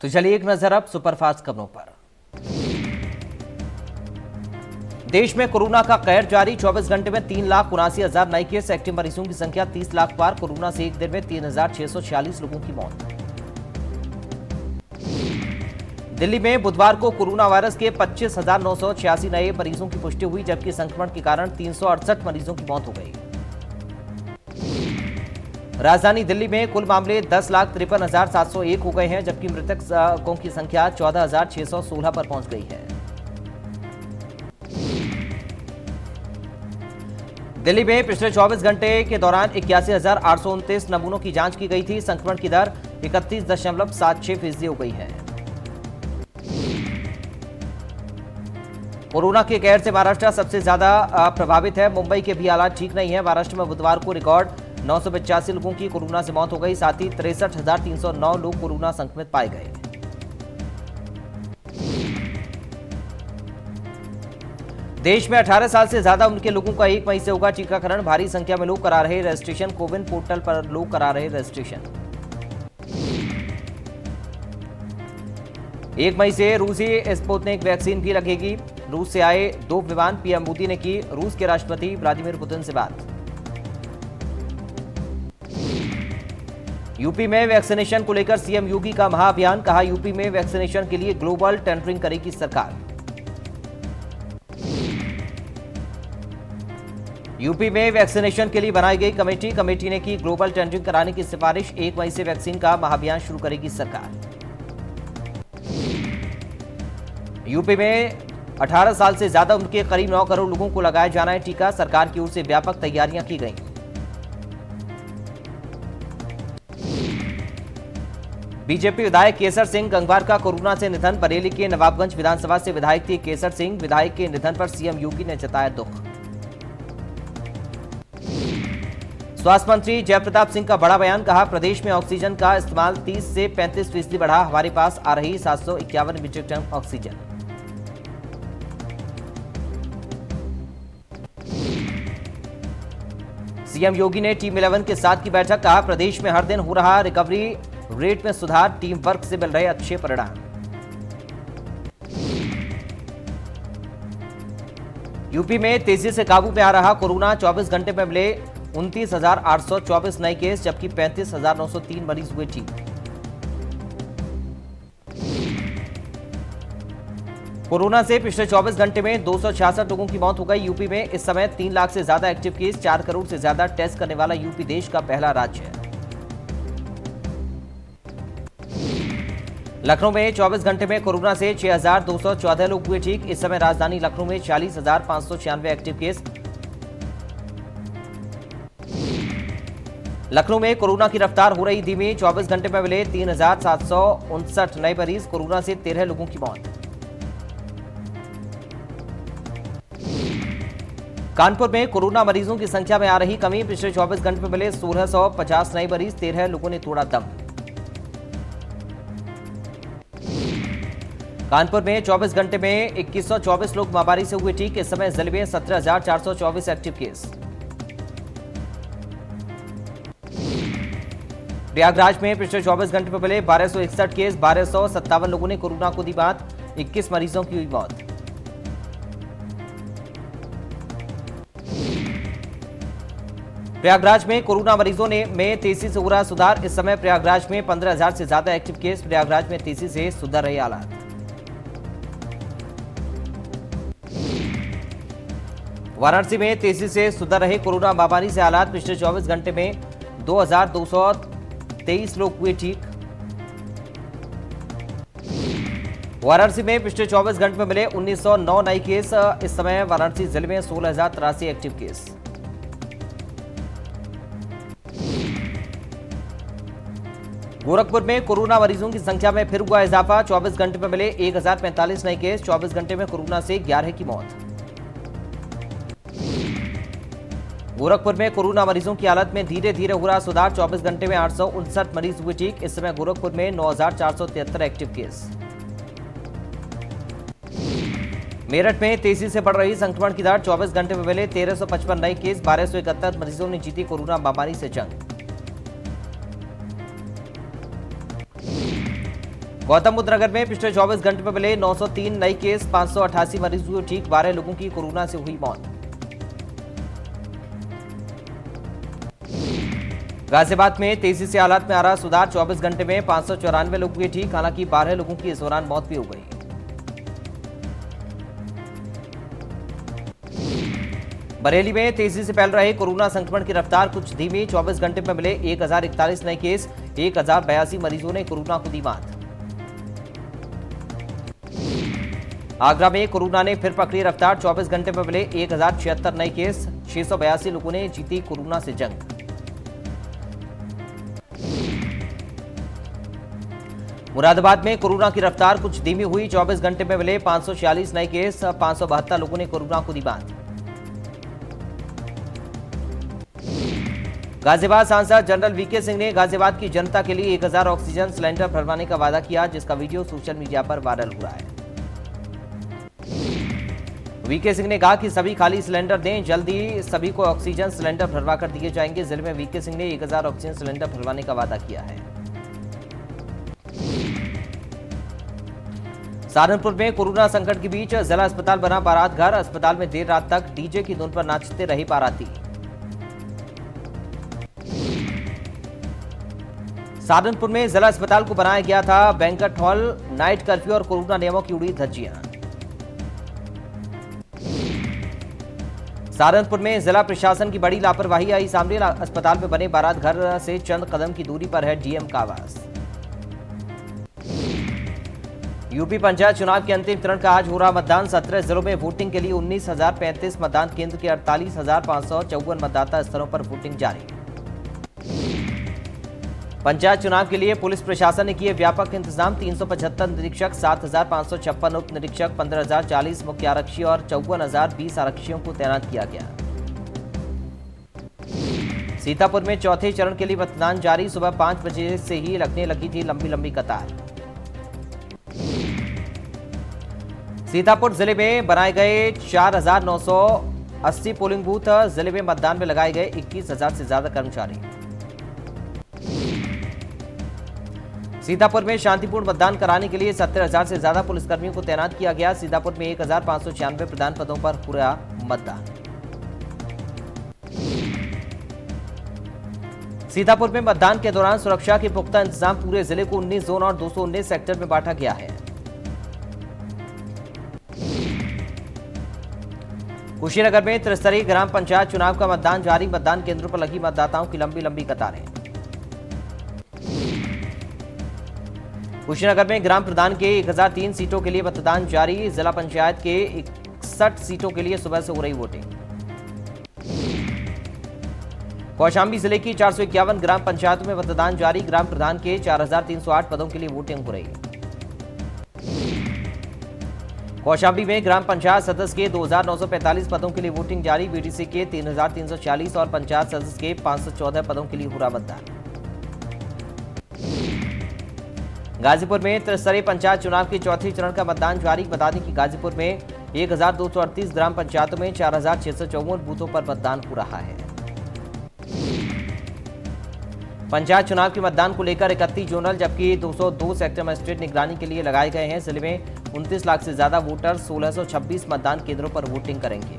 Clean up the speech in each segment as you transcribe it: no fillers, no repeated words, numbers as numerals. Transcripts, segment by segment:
तो चलिए एक नजर अब सुपरफास्ट खबरों पर। देश में कोरोना का कहर जारी। 24 घंटे में 3,79,000 नए केस। एक्टिव मरीजों की संख्या 30 लाख पार। कोरोना से एक दिन में 3,646 लोगों की मौत। दिल्ली में बुधवार को कोरोना वायरस के 25,986 नए मरीजों की पुष्टि हुई, जबकि संक्रमण के कारण 368 मरीजों की मौत हो गई। राजधानी दिल्ली में कुल मामले 10,53,701 हो गए हैं, जबकि मृतकों की संख्या 14,616 पर पहुंच गई है। दिल्ली में पिछले 24 घंटे के दौरान 81,829 नमूनों की जांच की गई थी। संक्रमण की दर 31.76% हो गई है। कोरोना के कहर से महाराष्ट्र सबसे ज्यादा प्रभावित है। मुंबई के भी हालात ठीक नहीं है। महाराष्ट्र में बुधवार को रिकॉर्ड 985 लोगों की कोरोना से मौत हो गई। साथ ही 63,309 लोग कोरोना संक्रमित पाए गए। देश में 18 साल से ज्यादा उम्र के लोगों का 1 मई से होगा टीकाकरण। भारी संख्या में लोग करा रहे रजिस्ट्रेशन। कोविन पोर्टल पर लोग करा रहे रजिस्ट्रेशन। 1 मई से रूसी स्पुतनिक वैक्सीन भी लगेगी। रूस से आए 2 विमान। पीएम मोदी ने की रूस के राष्ट्रपति व्लादिमीर पुतिन से बात। यूपी में वैक्सीनेशन को लेकर सीएम योगी का महाअभियान। कहा, यूपी में वैक्सीनेशन के लिए ग्लोबल टेंडरिंग करेगी सरकार। यूपी में वैक्सीनेशन के लिए बनाई गई कमेटी ने की ग्लोबल टेंडरिंग कराने की सिफारिश। 1 मई से वैक्सीन का महाअभियान शुरू करेगी सरकार। यूपी में 18 साल से ज्यादा उम्र के करीब 9 करोड़ लोगों को लगाया जाना है टीका। सरकार की ओर से व्यापक तैयारियां की गई। बीजेपी विधायक केसर सिंह गंगवार का कोरोना से निधन। बरेली के नवाबगंज विधानसभा से विधायक थे केसर सिंह। विधायक के निधन पर सीएम योगी ने जताया दुख। स्वास्थ्य मंत्री जयप्रताप सिंह का बड़ा बयान। कहा, प्रदेश में ऑक्सीजन का इस्तेमाल 30 से 35% बढ़ा। हमारे पास आ रही 751 मीट्रिक टन ऑक्सीजन। सीएम योगी ने टीम 11 के साथ की बैठक। कहा, प्रदेश में हर दिन हो रहा रिकवरी रेट में सुधार। टीम वर्क से मिल रहे अच्छे परिणाम। यूपी में तेजी से काबू में आ रहा कोरोना। 24 घंटे में मिले 29,824 नए केस, जबकि 35,903 मरीज हुए ठीक। कोरोना से पिछले 24 घंटे में 266 लोगों की मौत हो गई। यूपी में इस समय 3 लाख से ज्यादा एक्टिव केस। 4 करोड़ से ज्यादा टेस्ट करने वाला यूपी देश का पहला राज्य है। लखनऊ में 24 घंटे में कोरोना से 6,214 लोग हुए ठीक। इस समय राजधानी लखनऊ में 40,596 एक्टिव केस। लखनऊ में कोरोना की रफ्तार हो रही धीमी। 24 घंटे में मिले 3,759 नए मरीज। कोरोना से 13 लोगों की मौत। कानपुर में कोरोना मरीजों की संख्या में आ रही कमी। पिछले 24 घंटे में मिले 1,650 नए मरीज। 13 लोगों ने तोड़ा दम। कानपुर में 24 घंटे में 2124 लोग महामारी से हुए ठीक। इस समय जिले में 17,424 एक्टिव केस। प्रयागराज में पिछले 24 घंटे में मिले 1261 केस। 1257 लोगों ने कोरोना को दी मात। 21 मरीजों की हुई मौत। प्रयागराज में कोरोना मरीजों में तेजी से हो रहा सुधार। इस समय प्रयागराज में 15,000 से ज्यादा एक्टिव केस। प्रयागराज में तेजी से सुधर रहे हालात। वाराणसी में तेजी से सुधर रहे कोरोना महामारी से हालात। पिछले 24 घंटे में 2,223 लोग हुए ठीक। वाराणसी में पिछले 24 घंटे में मिले 1,909 नए केस। इस समय वाराणसी जिले में 16,083 एक्टिव केस। गोरखपुर में कोरोना मरीजों की संख्या में फिर हुआ इजाफा। 24 घंटे में मिले 1,045 नए केस। 24 घंटे में कोरोना से 11 की मौत। गोरखपुर में कोरोना मरीजों की हालत में धीरे धीरे हो रहा सुधार। 24 घंटे में 859 मरीज हुए ठीक। इस समय गोरखपुर में 9,473 एक्टिव केस। मेरठ में तेजी से बढ़ रही संक्रमण की दर। 24 घंटे में मिले 1,355 नए केस। 1,271 मरीजों ने जीती कोरोना महामारी से जंग। गौतम बुद्ध नगर में पिछले 24 घंटे में मिले 903 नए केस, 588 मरीज हुए ठीक, 12 लोगों की कोरोना से हुई मौत। गाजियाबाद में तेजी से हालात में आ रहा सुधार, 24 घंटे में 594 लोग हुए ठीक, हालांकि 12 लोगों की इस दौरान मौत भी हो गई। बरेली में तेजी से फैल रहे कोरोना संक्रमण की रफ्तार कुछ धीमी, 24 घंटे में मिले 1041 नए केस, 1082 मरीजों ने कोरोना को दी मात। आगरा में कोरोना ने फिर पकड़ी रफ्तार, 24 घंटे में मिले 1076 नए केस, 682 लोगों ने जीती कोरोना से जंग। मुरादाबाद में कोरोना की रफ्तार कुछ धीमी हुई, 24 घंटे में मिले 546 नए केस, 572 लोगों ने कोरोना को दी मात। गाजियाबाद सांसद जनरल वीके सिंह ने गाजियाबाद की जनता के लिए 1000 ऑक्सीजन सिलेंडर भरवाने का वादा किया, जिसका वीडियो सोशल मीडिया पर वायरल हो रहा है। वीके सिंह ने कहा कि सभी खाली सिलेंडर दें, जल्दी सभी को ऑक्सीजन सिलेंडर भरवा कर दिए जाएंगे। जिले में वीके सिंह ने 1000 ऑक्सीजन सिलेंडर भरवाने का वादा किया है। सहारनपुर में कोरोना संकट के बीच जिला अस्पताल बना बारात घर, अस्पताल में देर रात तक डीजे की धुन पर नाचते रहे बाराती। सहारनपुर में जिला अस्पताल को बनाया गया था बैंक्वेट हॉल, नाइट कर्फ्यू और कोरोना नियमों की उड़ी धज्जियां। सहारनपुर में जिला प्रशासन की बड़ी लापरवाही आई सामने, अस्पताल में बने बारात घर से चंद कदम की दूरी पर है डीएम का आवास। यूपी पंचायत चुनाव के अंतिम चरण का आज हो रहा मतदान, 17 जिलों में वोटिंग के लिए 19,035 मतदान केंद्र के 48,554 मतदाता स्थलों पर वोटिंग जारी। पंचायत चुनाव के लिए पुलिस प्रशासन ने किए व्यापक इंतजाम, 375 निरीक्षक, 7,556 उप निरीक्षक, 15,040 मुख्य आरक्षी और 54,020 आरक्षियों को तैनात किया गया। सीतापुर में चौथे चरण के लिए मतदान जारी, सुबह 5 बजे से ही लगने लगी थी लंबी लंबी कतार। सीतापुर जिले में बनाए गए 4,980 पोलिंग बूथ, जिले में मतदान में लगाए गए 21,000 से ज्यादा कर्मचारी। सीतापुर में शांतिपूर्ण मतदान कराने के लिए 70,000 से ज्यादा पुलिसकर्मियों को तैनात किया गया। सीतापुर में 1,596 प्रधान पदों पर पूरा मतदान। सीतापुर में मतदान के दौरान सुरक्षा के पुख्ता इंतजाम, पूरे जिले को 19 जोन और 219 सेक्टर में बांटा गया है। कुशीनगर में त्रिस्तरीय ग्राम पंचायत चुनाव का मतदान जारी, मतदान केंद्रों पर लगी मतदाताओं की लंबी लंबी कतारें। कुशीनगर में ग्राम प्रधान के 1003 सीटों के लिए मतदान जारी, जिला पंचायत के 61 सीटों के लिए सुबह से हो रही वोटिंग। कौशाम्बी जिले की 451 ग्राम पंचायतों में मतदान जारी, ग्राम प्रधान के 4,308 पदों के लिए वोटिंग हो रही है। कौशाम्बी में ग्राम पंचायत सदस्य के 2,945 पदों के लिए वोटिंग जारी, बीडीसी के 3,340 और पंचायत सदस्य के 514 पदों के लिए हो रहा मतदान। गाजीपुर में त्रिस्तरीय पंचायत चुनाव के चौथे चरण का मतदान जारी, बता दें कि गाजीपुर में 1,238 ग्राम पंचायतों में 4,654 बूथों पर मतदान हो रहा है। पंचायत चुनाव के मतदान को लेकर 31 जोनल जबकि 202 सेक्टर मजिस्ट्रेट निगरानी के लिए लगाए गए हैं। जिले में 29 लाख से ज्यादा वोटर 1,626 मतदान केंद्रों पर वोटिंग करेंगे।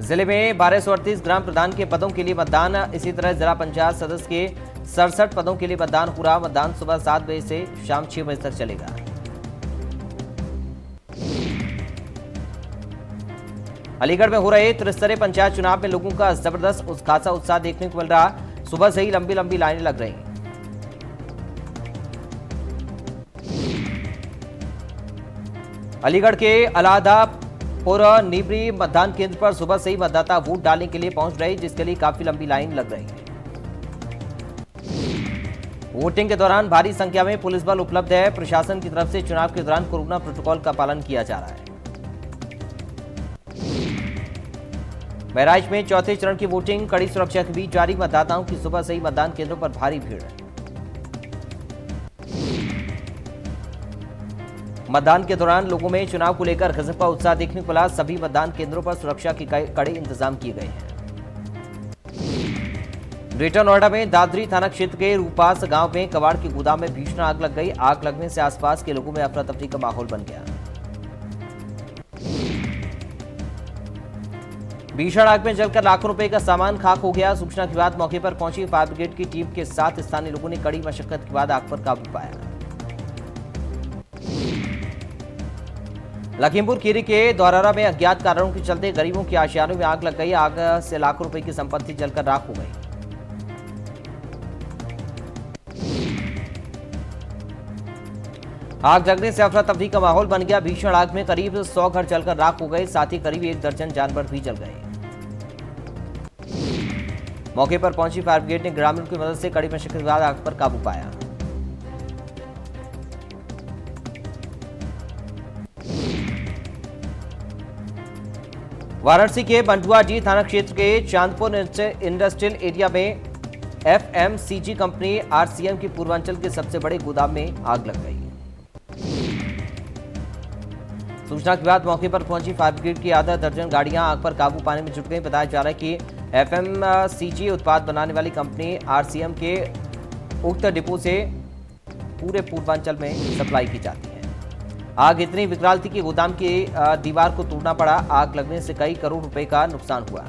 जिले में 1,238 ग्राम प्रधान के पदों के लिए मतदान, इसी तरह जिला पंचायत सदस्य के 67 पदों के लिए मतदान हो रहा। मतदान सुबह 7 बजे से शाम 6 बजे तक चलेगा। अलीगढ़ में हो रहे त्रिस्तरीय पंचायत चुनाव में लोगों का जबरदस्त खासा उत्साह देखने को मिल रहा, सुबह से ही लंबी लंबी लाइनें लग रही। अलीगढ़ के अलादापुर नीबरी मतदान केंद्र पर सुबह से ही मतदाता वोट डालने के लिए पहुंच रहे, जिसके लिए काफी लंबी लाइन लग रही है। वोटिंग के दौरान भारी संख्या में पुलिस बल उपलब्ध है। प्रशासन की तरफ से चुनाव के दौरान कोरोना प्रोटोकॉल का पालन किया जा रहा है। बहराइच में चौथे चरण की वोटिंग कड़ी सुरक्षा के बीच जारी, मतदाताओं की सुबह से ही मतदान केंद्रों पर भारी भीड़। मतदान के दौरान लोगों में चुनाव को लेकर गजब का उत्साह देखने को मिला। सभी मतदान केंद्रों पर सुरक्षा के कड़े इंतजाम किए गए हैं। ग्रेटर नोएडा में दादरी थाना क्षेत्र के रूपास गांव में कबाड़ के गोदाम में भीषण आग लग गई। आग लगने से आसपास के लोगों में अफरा तफरी का माहौल बन गया। भीषण आग में जलकर लाखों रुपए का सामान खाक हो गया। सूचना के बाद मौके पर पहुंची फायर ब्रिगेड की टीम के साथ स्थानीय लोगों ने कड़ी मशक्कत के बाद आग पर काबू पाया। लखीमपुर खीरी के दौरारा में अज्ञात कारणों के चलते गरीबों के आशियानों में आग लग गई। आग से लाखों रुपए की संपत्ति जलकर राख हो गई। आग लगने से अफरा तफरी का माहौल बन गया। भीषण आग में करीब 100 घर जलकर राख हो गए। साथ ही करीब 1 दर्जन जानवर भी जल गए। मौके पर पहुंची फायर ब्रिगेड ने ग्रामीणों की मदद से कड़ी मशक्कत के बाद आग पर काबू पाया। वाराणसी के बंटुआजी थाना क्षेत्र के चांदपुर इंडस्ट्रियल एरिया में एफएमसीजी कंपनी आरसीएम की पूर्वांचल के सबसे बड़े गोदाम में आग लग गई। सूचना के बाद मौके पर पहुंची फायर ब्रिगेड की आधा दर्जन गाड़ियां आग पर काबू पाने में जुट गई। बताया जा रहा है कि एफएमसीजी उत्पाद बनाने वाली कंपनी आरसीएम के उक्त डिपो से पूरे पूर्वांचल में सप्लाई की जाती है। आग इतनी विकराल थी कि गोदाम की दीवार को तोड़ना पड़ा। आग लगने से कई करोड़ रुपए का नुकसान हुआ।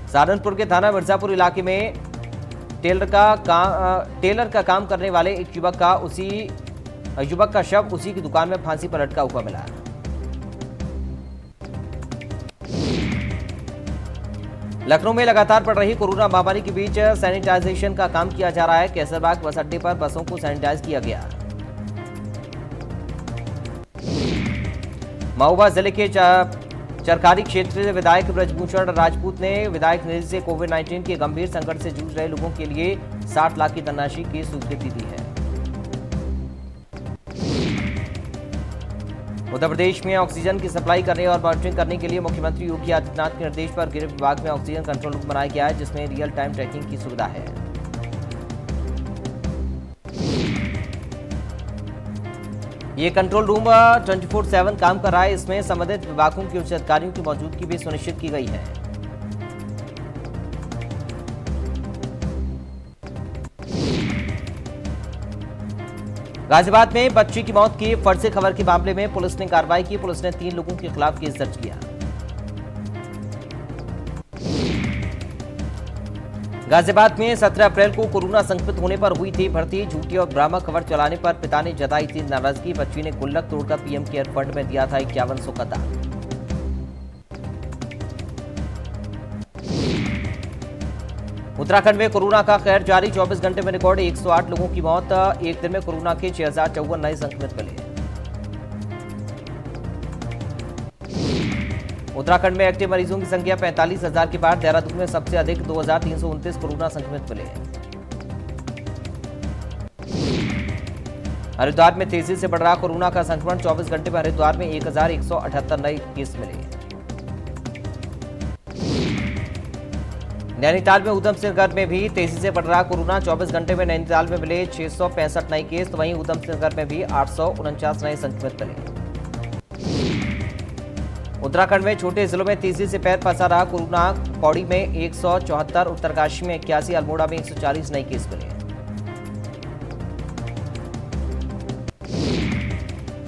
सहारनपुर के थाना मिर्जापुर इलाके में टेलर का काम करने वाले एक युवक का शव उसी की दुकान में फांसी पर लटका हुआ मिला। लखनऊ में लगातार बढ़ रही कोरोना महामारी के बीच सैनिटाइजेशन का काम किया जा रहा है। कैसरबाग बस अड्डे पर बसों को सैनिटाइज किया गया। महोबा जिले के चरकारी क्षेत्र से विधायक ब्रजभूषण राजपूत ने विधायक निधि से कोविड-19 के गंभीर संकट से जूझ रहे लोगों के लिए 60 लाख की धनराशि की स्वीकृति दी है। उत्तर प्रदेश में ऑक्सीजन की सप्लाई करने और मॉनिटरिंग करने के लिए मुख्यमंत्री योगी आदित्यनाथ के निर्देश पर गृह विभाग में ऑक्सीजन कंट्रोल रूम बनाया गया है, जिसमें रियल टाइम ट्रैकिंग की सुविधा है। ये कंट्रोल रूम 24/7 काम कर रहा है। इसमें संबंधित विभागों के उच्च अधिकारियों की मौजूदगी भी सुनिश्चित की गई है। गाजियाबाद में बच्ची की मौत की फर्जी खबर के मामले में पुलिस ने कार्रवाई की। पुलिस ने 3 लोगों के खिलाफ केस दर्ज किया। गाजियाबाद में 17 अप्रैल को कोरोना संक्रमित होने पर हुई थी भर्ती। झूठी और भ्रामक खबर चलाने पर पिता ने जताई थी नाराजगी। बच्ची ने गुल्लक तोड़कर पीएम केयर फंड में दिया था 5100 का दान। उत्तराखंड में कोरोना का कहर जारी। 24 घंटे में रिकॉर्ड 108 लोगों की मौत। एक दिन में कोरोना के 6054 नए संक्रमित मिले। उत्तराखंड में एक्टिव मरीजों की संख्या 45,000 के पार। देहरादून में सबसे अधिक 2329 कोरोना संक्रमित मिले। हरिद्वार में तेजी से बढ़ रहा कोरोना का संक्रमण। 24 घंटे में हरिद्वार में 1178 नए केस मिले। नैनीताल में ऊधमसिंहनगर में भी तेजी से बढ़ रहा कोरोना। 24 घंटे में नैनीताल में मिले 665 नए केस। वहीं ऊधमसिंहनगर में भी 849 नए संक्रमित मिले। उत्तराखंड में छोटे जिलों में तेजी से पैर पसार रहा कोरोना। पौड़ी में 174, उत्तरकाशी में 81, अल्मोड़ा में 140 नए केस मिले।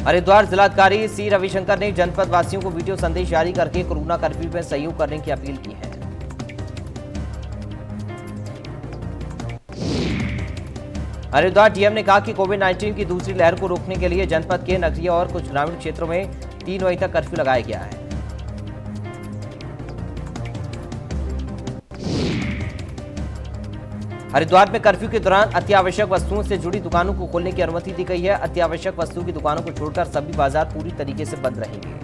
हरिद्वार जिलाधिकारी सी रविशंकर ने जनपद वासियों को वीडियो संदेश जारी करके कोरोना कर्फ्यू में सहयोग करने की अपील की है। हरिद्वार डीएम ने कहा कि कोविड-19 की दूसरी लहर को रोकने के लिए जनपद के नगरीय और कुछ ग्रामीण क्षेत्रों में 3 मई तक कर्फ्यू लगाया गया है। हरिद्वार में कर्फ्यू के दौरान अत्यावश्यक वस्तुओं से जुड़ी दुकानों को खोलने की अनुमति दी गई है। अत्यावश्यक वस्तुओं की दुकानों को छोड़कर सभी बाजार पूरी तरीके से बंद रहेंगे।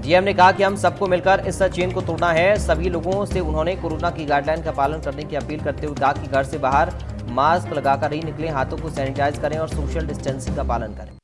डीएम ने कहा कि हम सबको मिलकर इस चेन को तोड़ना है। सभी लोगों से उन्होंने कोरोना की गाइडलाइन का पालन करने की अपील करते हुए कहा कि घर से बाहर मास्क लगाकर ही निकलें, हाथों को सैनिटाइज करें और सोशल डिस्टेंसिंग का पालन करें।